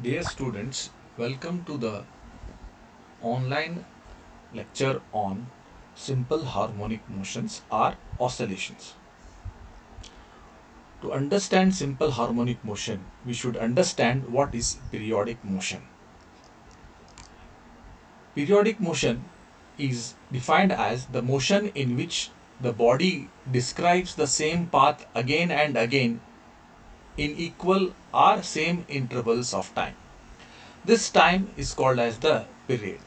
Dear students, welcome to the online lecture on simple harmonic motions or oscillations. To understand simple harmonic motion, we should understand what is periodic motion. Periodic motion is defined as the motion in which the body describes the same path again and again in equal or same intervals of time. This time is called as the period.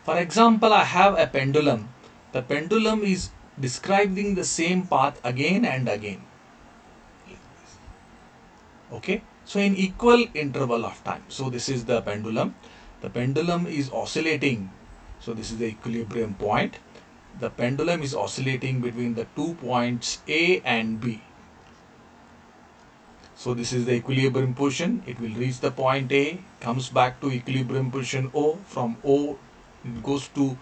For example, I have a pendulum. The pendulum is describing the same path again and again. Okay, so in equal interval of time. So this is the pendulum. The pendulum is oscillating. So this is the equilibrium point. The pendulum is oscillating between the 2 points A and B. So this is the equilibrium position. It will reach the point A, comes back to equilibrium position O. From O, it goes to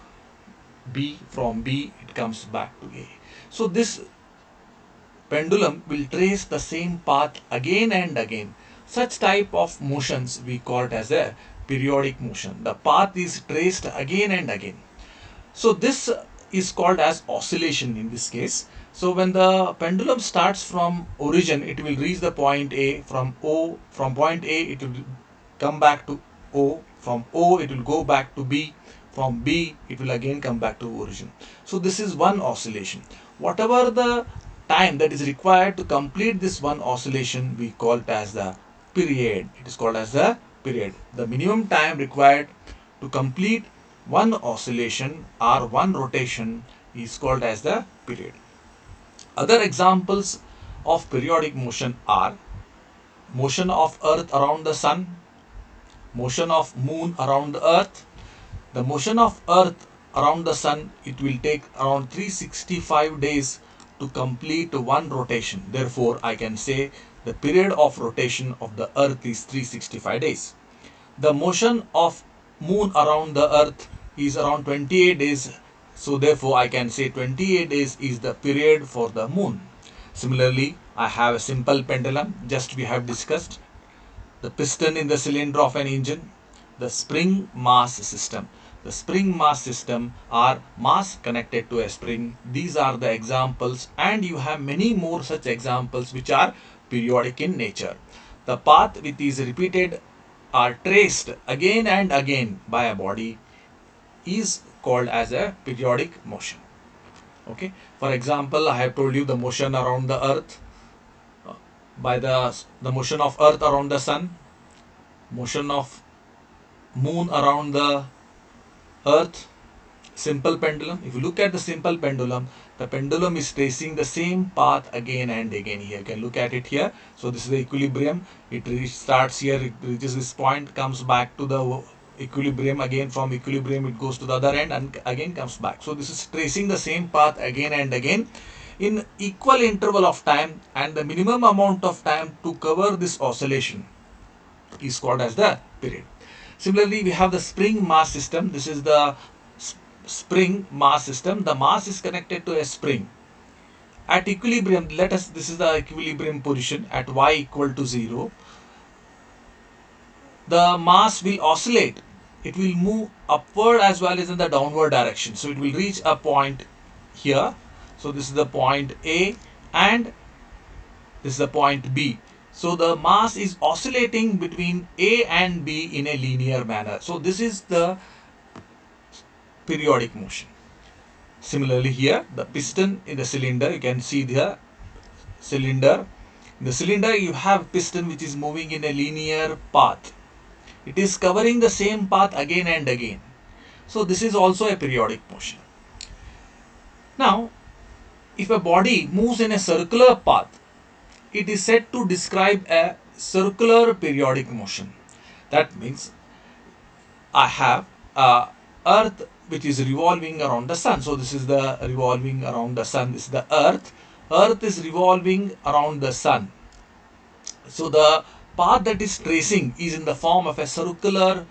B. From B, it comes back to A. So this pendulum will trace the same path again and again. Such type of motions we call it as a periodic motion. The path is traced again and again. So this is called as oscillation in this case. So when the pendulum starts from origin, it will reach the point A. From O, from point A, it will come back to O. From O, it will go back to B. From B, it will again come back to origin. So this is one oscillation. Whatever the time that is required to complete this one oscillation, we call it as the period. It is called as the period. The minimum time required to complete one oscillation or one rotation is called as the period. Other examples of periodic motion are motion of earth around the sun, motion of moon around the earth. The motion of earth around the sun, it will take around 365 days to complete one rotation. Therefore, I can say the period of rotation of the earth is 365 days. The motion of moon around the earth is around 28 days. So therefore, I can say 28 days is the period for the moon. Similarly, I have a simple pendulum, just we have discussed. The piston in the cylinder of an engine, the spring mass system. The spring mass system are mass connected to a spring. These are the examples, and you have many more such examples which are periodic in nature. The path which is repeated are traced again and again by a body is called as a periodic motion. Okay, for example, I have told you the motion around the earth by the motion of earth around the sun, motion of moon around the earth, simple pendulum. If you look at the simple pendulum, the pendulum is tracing the same path again and again. Here you can look at it here. So this is the equilibrium. It starts here, it reaches this point, comes back to the equilibrium. Again from equilibrium it goes to the other end and again comes back. So this is tracing the same path again and again in equal interval of time, and the minimum amount of time to cover this oscillation is called as the period. Similarly, we have the spring mass system. This is the spring mass system. The mass is connected to a spring. At equilibrium, this is the equilibrium position at y equal to 0. The mass will oscillate. It will move upward as well as in the downward direction. So it will reach a point here. So this is the point A and this is the point B. So the mass is oscillating between A and B in a linear manner. So this is the periodic motion. Similarly here, the piston in the cylinder, you can see the cylinder. In the cylinder you have piston which is moving in a linear path. It is covering the same path again and again. So this is also a periodic motion. Now, if a body moves in a circular path, it is said to describe a circular periodic motion. That means I have earth which is revolving around the sun. So this is the revolving around the sun. This is the earth. Earth is revolving around the sun. So the path that is tracing is in the form of a circular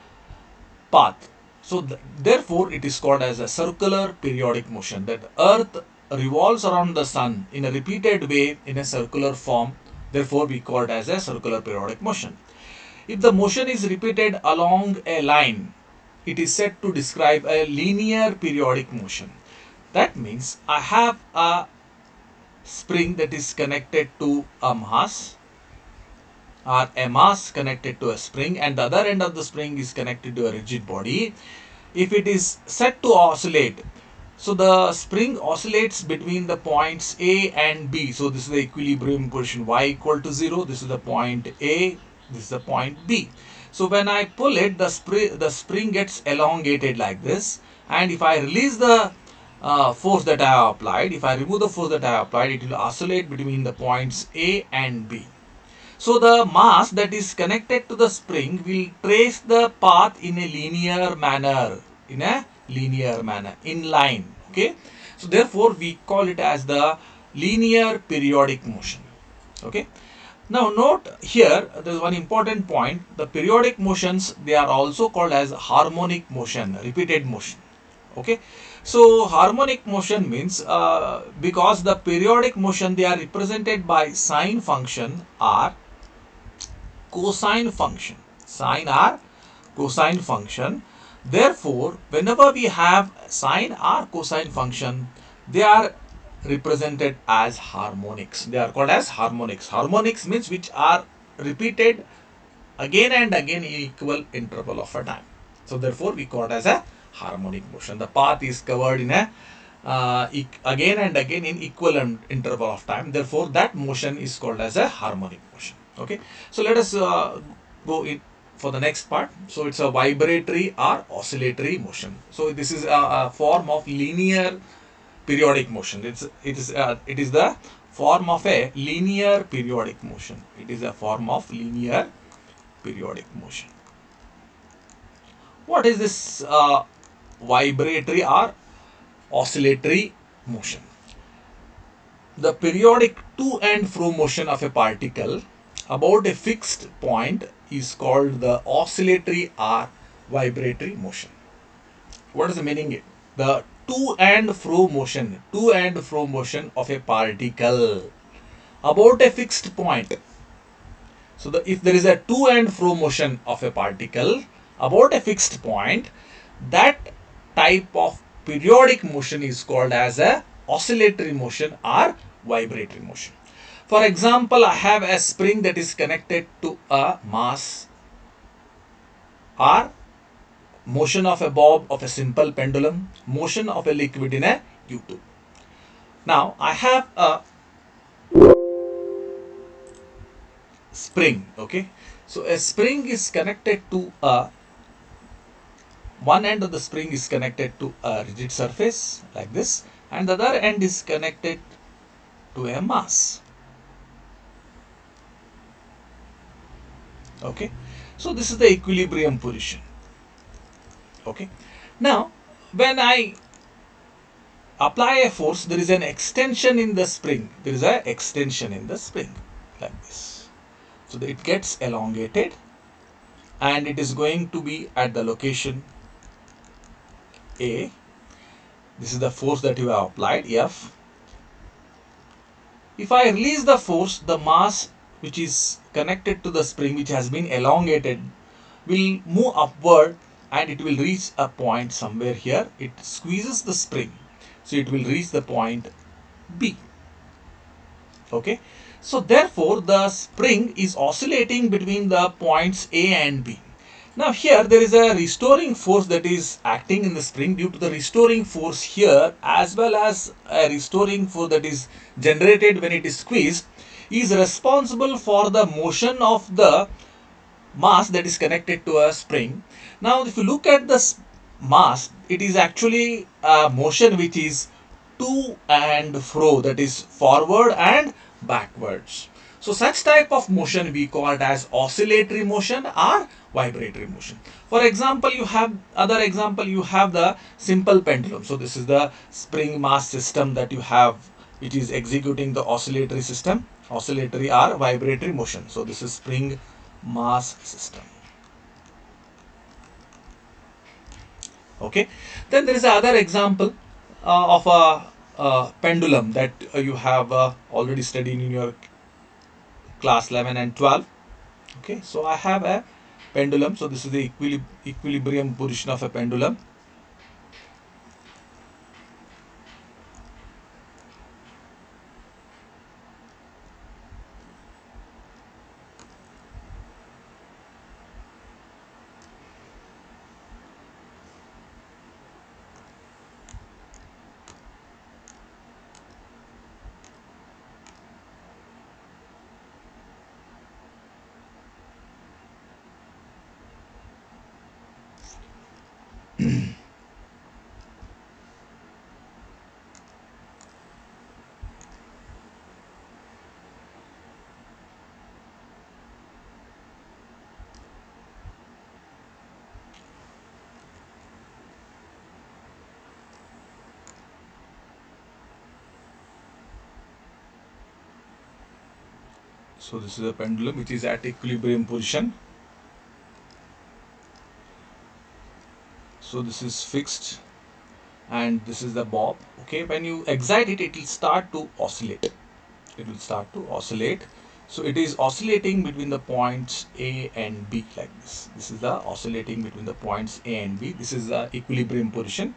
path. So therefore it is called as a circular periodic motion. That earth revolves around the sun in a repeated way in a circular form. Therefore we call it as a circular periodic motion. If the motion is repeated along a line, it is said to describe a linear periodic motion. That means I have a spring that is connected to a mass, or a mass connected to a spring, and the other end of the spring is connected to a rigid body. If it is set to oscillate, so the spring oscillates between the points A and B. So this is the equilibrium position, y equal to 0. This is the point A, this is the point B. So when I pull it, the spring gets elongated like this, and if I release the force that I have applied, if I remove the force that I have applied, it will oscillate between the points A and B. So the mass that is connected to the spring will trace the path in a linear manner, in line. Okay. So therefore we call it as the linear periodic motion. Okay. Now note here, there is one important point. The periodic motions, they are also called as harmonic motion, repeated motion. Okay. So harmonic motion means because the periodic motion, they are represented by sine function or cosine function. Sine or cosine function. Therefore, whenever we have sine or cosine function, they are represented as harmonics. They are called as harmonics. Harmonics means which are repeated again and again in equal interval of a time. So therefore, we call it as a harmonic motion. The path is covered in a again and again in equal interval of time. Therefore, that motion is called as a harmonic motion. Okay. So let us go in for the next part. So it's a vibratory or oscillatory motion. So this is a form of linear periodic motion. It is the form of a linear periodic motion. It is a form of linear periodic motion. What is this vibratory or oscillatory motion? The periodic to and fro motion of a particle about a fixed point is called the oscillatory or vibratory motion. What is the meaning? The to and fro motion of a particle about a fixed point. So if there is a to and fro motion of a particle about a fixed point, that type of periodic motion is called as a oscillatory motion or vibratory motion. For example, I have a spring that is connected to a mass, or motion of a bob of a simple pendulum, motion of a liquid in a U-tube. Now I have a spring. Okay. So a spring is connected to one end of the spring is connected to a rigid surface like this, and the other end is connected to a mass. Okay. So this is the equilibrium position. Okay. Now when I apply a force, there is an extension in the spring. There is an extension in the spring like this. So it gets elongated, and it is going to be at the location A. This is the force that you have applied, F. If I release the force, the mass which is connected to the spring, which has been elongated, will move upward, and it will reach a point somewhere here. It squeezes the spring, so it will reach the point B. Okay. So therefore the spring is oscillating between the points A and B. Now here there is a restoring force that is acting in the spring. Due to the restoring force here, as well as a restoring force that is generated when it is squeezed, is responsible for the motion of the mass that is connected to a spring. Now if you look at the mass, it is actually a motion which is to and fro, that is forward and backwards. So such type of motion we call it as oscillatory motion or vibratory motion. For example, you have the simple pendulum. So this is the spring mass system that you have, which is executing the oscillatory system, oscillatory or vibratory motion. So this is spring mass system. Okay. Then there is another example of a pendulum that you have already studied in your class 11 and 12. Okay. So I have a pendulum. So this is the equilibrium position of a pendulum. So this is a pendulum which is at equilibrium position. So this is fixed and this is the bob. Okay, when you excite it, it will start to oscillate. It will start to oscillate. So it is oscillating between the points A and B like this. This is the oscillating between the points A and B. This is the equilibrium position.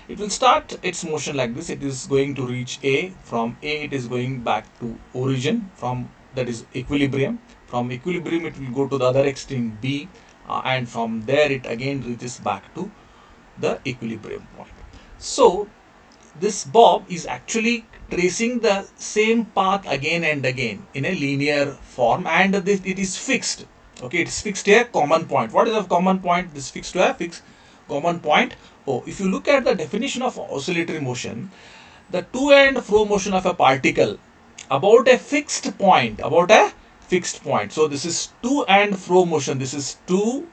It will start its motion like this. It is going to reach A. From A it is going back to origin, from that is equilibrium. From equilibrium it will go to the other extreme B, and from there it again reaches back to the equilibrium point. So this bob is actually tracing the same path again and again in a linear form, and it is fixed. Okay, it is fixed to a common point. What is a common point? This fixed to a fixed common point. Oh, if you look at the definition of oscillatory motion, the to and fro motion of a particle about a fixed point, So this is to and fro motion. This is to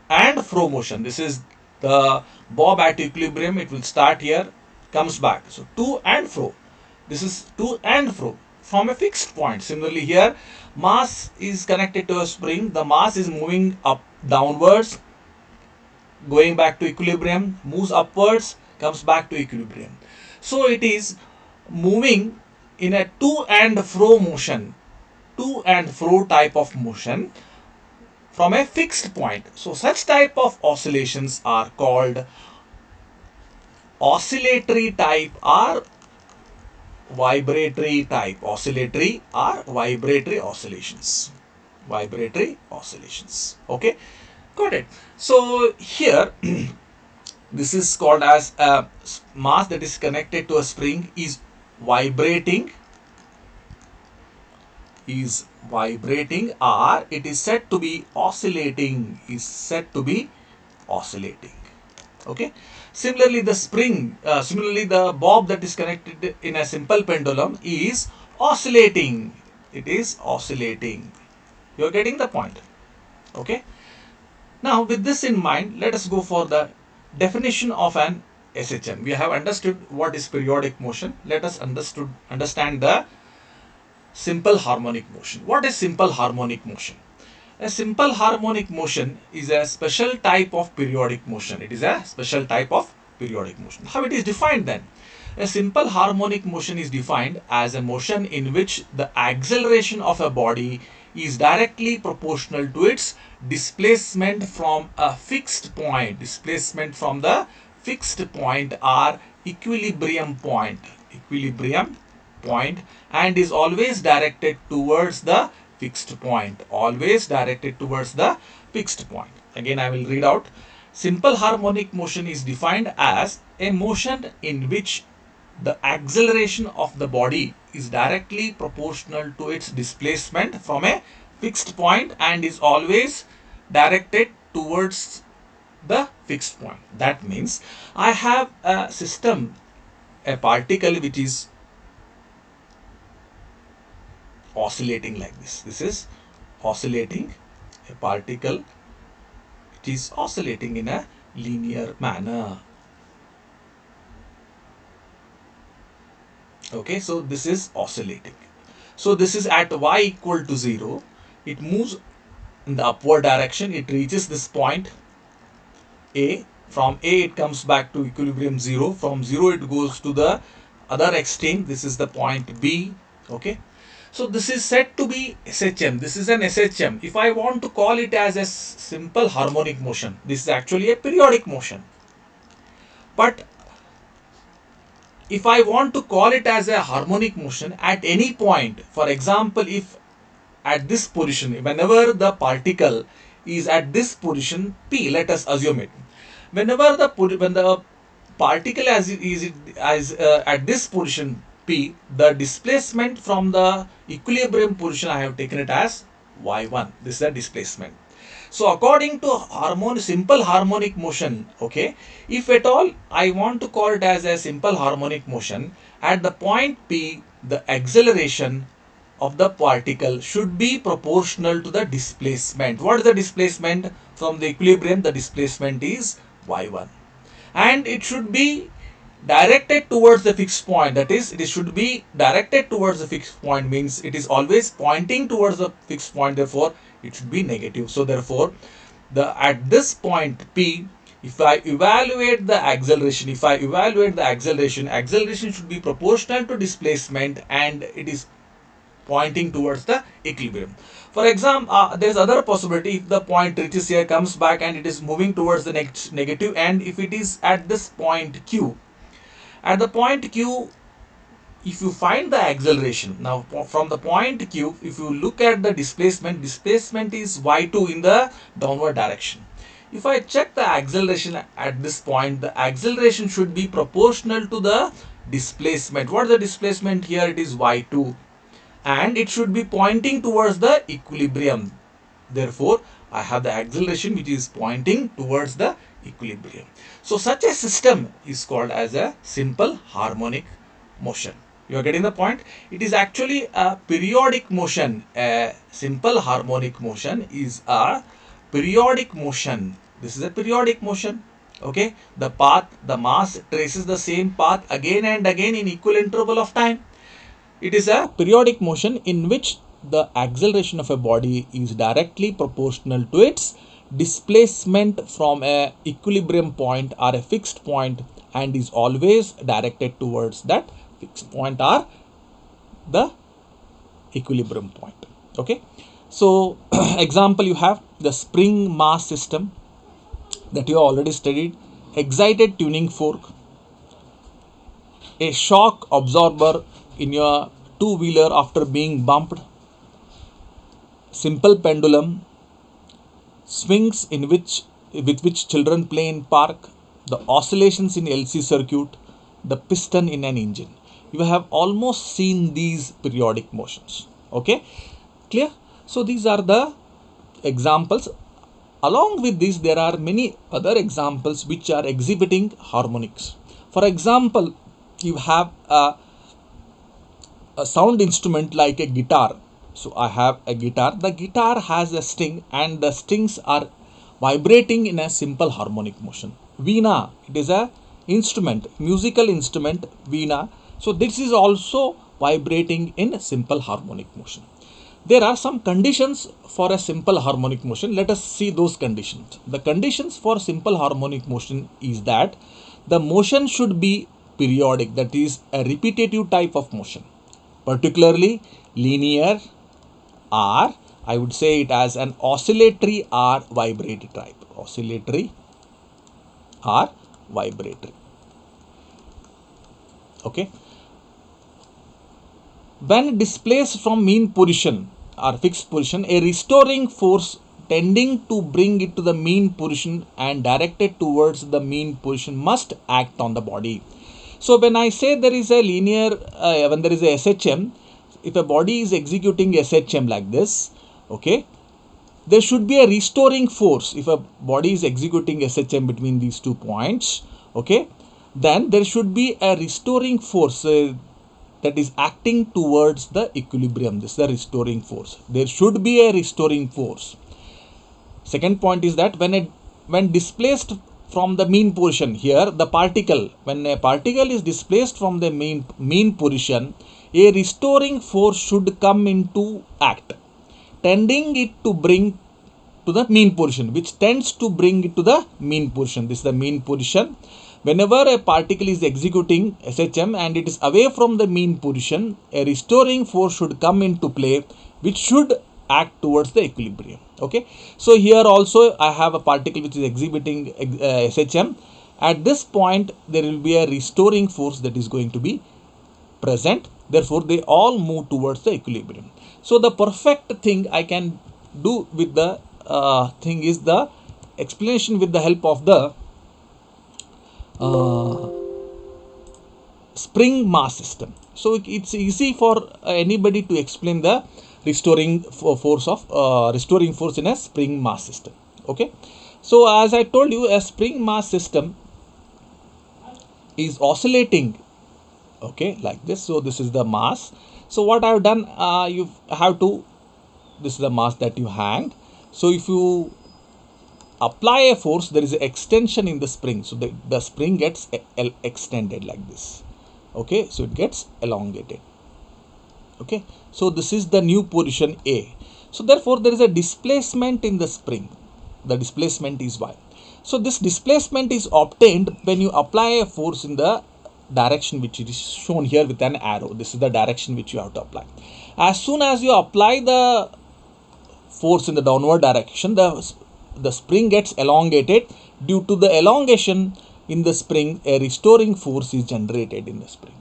and fro motion. This is the bob at equilibrium. It will start here, comes back. So to and fro. This is to and fro from a fixed point. Similarly here, mass is connected to a spring. The mass is moving up downwards, going back to equilibrium, moves upwards, comes back to equilibrium. So it is moving in a to and fro motion, to and fro type of motion from a fixed point. So such type of oscillations are called oscillatory type or vibratory type. Oscillatory or vibratory oscillations. Vibratory oscillations. Okay, got it. So here this is called as a mass that is connected to a spring is vibrating, or it is said to be oscillating, Okay, similarly the bob that is connected in a simple pendulum is oscillating. It is oscillating. You are getting the point. Okay, now with this in mind, let us go for the definition of an SHM. We have understood what is periodic motion. Let us understand the simple harmonic motion. What is simple harmonic motion? A simple harmonic motion is a special type of periodic motion. It is a special type of periodic motion. How it is defined then? A simple harmonic motion is defined as a motion in which the acceleration of a body is directly proportional to its displacement from a fixed point. Displacement from the fixed point or equilibrium point. And is always directed towards the fixed point. Again, I will read out. Simple harmonic motion is defined as a motion in which the acceleration of the body is directly proportional to its displacement from a fixed point and is always directed towards the fixed point. That means I have a system, a particle which is oscillating like this. This is oscillating, a particle which is oscillating in a linear manner. Okay, so this is oscillating. So this is at y equal to 0. It moves in the upward direction. It reaches this point A. From A it comes back to equilibrium 0. From 0 it goes to the other extreme. This is the point B. Okay. So this is said to be SHM. This is an SHM. If I want to call it as a simple harmonic motion, this is actually a periodic motion. But if I want to call it as a harmonic motion at any point, for example, if at this position, whenever the particle is at this position P, let us assume it. Whenever when the particle as at this position P, the displacement from the equilibrium position I have taken it as y1. This is the displacement. So according to simple harmonic motion, okay, if at all I want to call it as a simple harmonic motion, at the point P, the acceleration of the particle should be proportional to the displacement. What is the displacement from the equilibrium? The displacement is y1, and it should be directed towards the fixed point. That is, it should be directed towards the fixed point, means it is always pointing towards the fixed point, therefore it should be negative. So therefore at this point P, if I evaluate the acceleration, acceleration should be proportional to displacement, and it is pointing towards the equilibrium. For example, there is other possibility. If the point reaches here, comes back, and it is moving towards the next negative, and if it is at this point Q, at the point Q, if you find the acceleration, now from the point Q, if you look at the displacement is y2 in the downward direction. If I check the acceleration at this point, the acceleration should be proportional to the displacement. What is the displacement here? It is y2, and it should be pointing towards the equilibrium. Therefore, I have the acceleration which is pointing towards the equilibrium. So such a system is called as a simple harmonic motion. You are getting the point? It is actually a periodic motion. A simple harmonic motion is a periodic motion. This is a periodic motion. Okay, the mass traces the same path again and again in equal interval of time. It is a periodic motion in which the acceleration of a body is directly proportional to its displacement from a equilibrium point or a fixed point, and is always directed towards that fixed point or the equilibrium point. Okay, so example, you have the spring mass system that you already studied, excited tuning fork, a shock absorber in your two-wheeler after being bumped, simple pendulum, swings with which children play in park, the oscillations in LC circuit, the piston in an engine. You have almost seen these periodic motions. Okay, clear? So these are the examples. Along with this, there are many other examples which are exhibiting harmonics. For example, you have a sound instrument like a guitar. So I have a guitar. The guitar has a string, and the strings are vibrating in a simple harmonic motion. Veena, it is a instrument, musical instrument, veena. So this is also vibrating in a simple harmonic motion. There are some conditions for a simple harmonic motion. Let us see those conditions. The conditions for simple harmonic motion is that the motion should be periodic, that is a repetitive type of motion, particularly linear, or I would say it as an oscillatory or vibratory type. Oscillatory or vibratory. Okay. When displaced from mean position or fixed position, a restoring force tending to bring it to the mean position and directed towards the mean position must act on the body. So when I say there is a linear, when there is a SHM, if a body is executing SHM like this, okay, there should be a restoring force. If a body is executing SHM between these 2 points, okay, then there should be a restoring force that is acting towards the equilibrium. This is the restoring force. There should be a restoring force. Second point is that when displaced from the mean position, here the particle, when a particle is displaced from the mean position, a restoring force should come into act, tending it to bring to the mean position, which tends to bring it to the mean position. This is the mean position. Whenever a particle is executing SHM and it is away from the mean position, a restoring force should come into play, which should act towards the equilibrium. Okay, so here also I have a particle which is exhibiting SHM. At this point there will be a restoring force that is going to be present, therefore they all move towards the equilibrium. So the perfect thing I can do with the thing is the explanation with the help of the spring mass system. So it's easy for anybody to explain the restoring force in a spring mass system. Okay, so as I told you, a spring mass system is oscillating, okay, like this. So this is the mass. So what I have done, you have to, this is the mass that you hang. So if you apply a force, there is an extension in the spring, so the spring gets extended like this. Okay, so it gets elongated. Okay, so this is the new position A. So therefore there is a displacement in the spring. The displacement is y. So this displacement is obtained when you apply a force in the direction which is shown here with an arrow. This is the direction which you have to apply. As soon as you apply the force in the downward direction, the spring gets elongated. Due to the elongation in the spring, a restoring force is generated in the spring.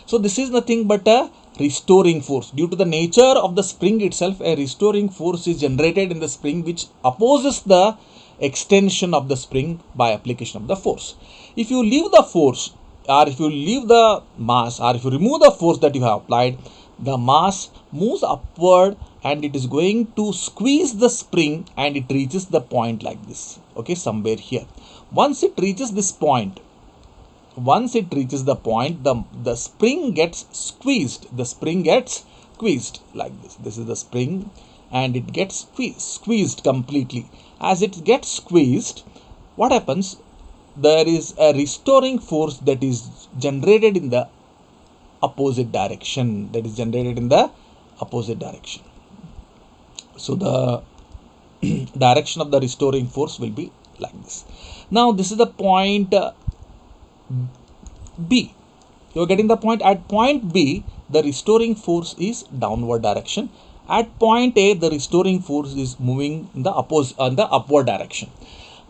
So this is nothing but a restoring force. Due to the nature of the spring itself, a restoring force is generated in the spring which opposes the extension of the spring by application of the force. If you leave the force, or if you leave the mass, or if you remove the force that you have applied, the mass moves upward and it is going to squeeze the spring and it reaches the point like this. Okay, somewhere here. Once it reaches this point, the spring gets squeezed. The spring gets squeezed like this. This is the spring and it gets squeezed completely. As it gets squeezed, what happens? There is a restoring force that is generated in the opposite direction. So the direction of the restoring force will be like this. Now this is the point B. You are getting the point. At point B, the restoring force is downward direction. At point A, the restoring force is moving in the upward direction.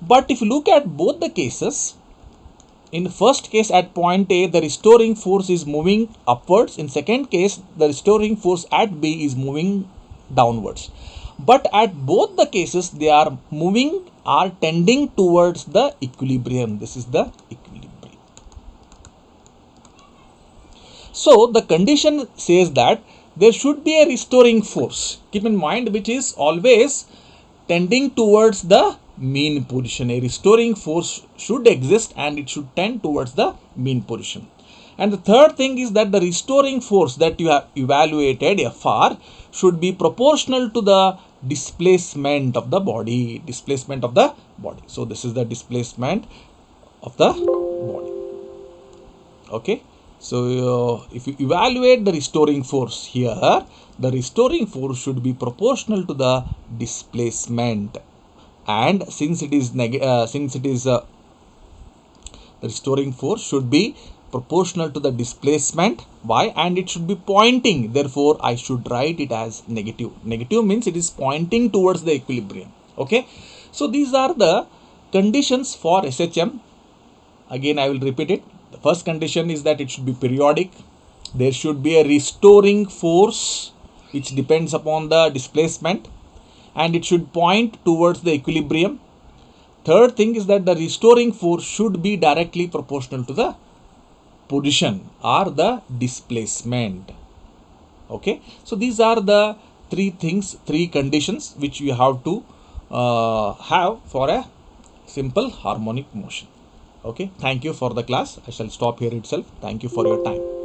But if you look at both the cases, in the first case at point A, the restoring force is moving upwards. In second case, the restoring force at B is moving downwards. But at both the cases, they are tending towards the equilibrium. This is the equilibrium. So the condition says that there should be a restoring force. Keep in mind, which is always tending towards the mean position. A restoring force should exist and it should tend towards the mean position. And the third thing is that the restoring force that you have evaluated, Fr, should be proportional to the displacement of the body. So this is the displacement of the body. Okay. So if you evaluate the restoring force here, the restoring force should be proportional to the displacement. And since it is the restoring force should be proportional to the displacement y, and it should be pointing. Therefore, I should write it as negative. Negative means it is pointing towards the equilibrium. Okay. So these are the conditions for SHM. Again, I will repeat it. The first condition is that it should be periodic. There should be a restoring force which depends upon the displacement, and it should point towards the equilibrium. Third thing is that the restoring force should be directly proportional to the position or the displacement. Okay, so these are the three conditions which you have to have for a simple harmonic motion. Okay, thank you for the class. I shall stop here itself. Thank you for your time.